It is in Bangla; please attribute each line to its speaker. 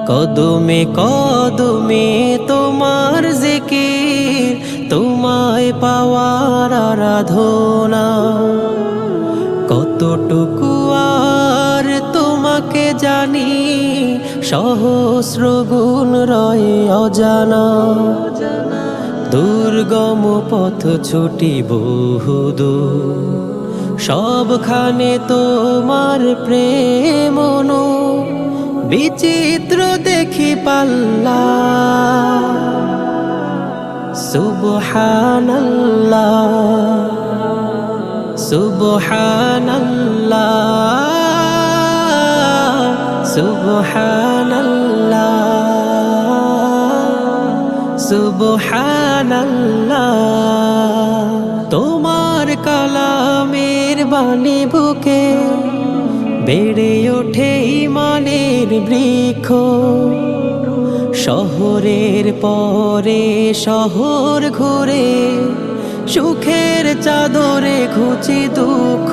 Speaker 1: কদমে কদমে তোমার জিকির, তোমায় পাওয়ার আরাধনা। কতটুকু আর তোমাকে জানি, সহস্র গুণ রয়ে অজানা। দুর্গম পথ ছুটি বহুদূর, সবখানে তোমার প্রেম নূর। বিচিত্র দেখি পাল্লা, সুবহানাল্লাহ সুবহানাল্লাহ সুবহানাল্লাহ সুবহানাল্লাহ। তোমার কালামের বাণী বুকে বেড়ে ওঠে ঈমানের বৃক্ষ। শহরের পরে শহর ঘুরে, সুখের চাদরে ঘুচি দুঃখ।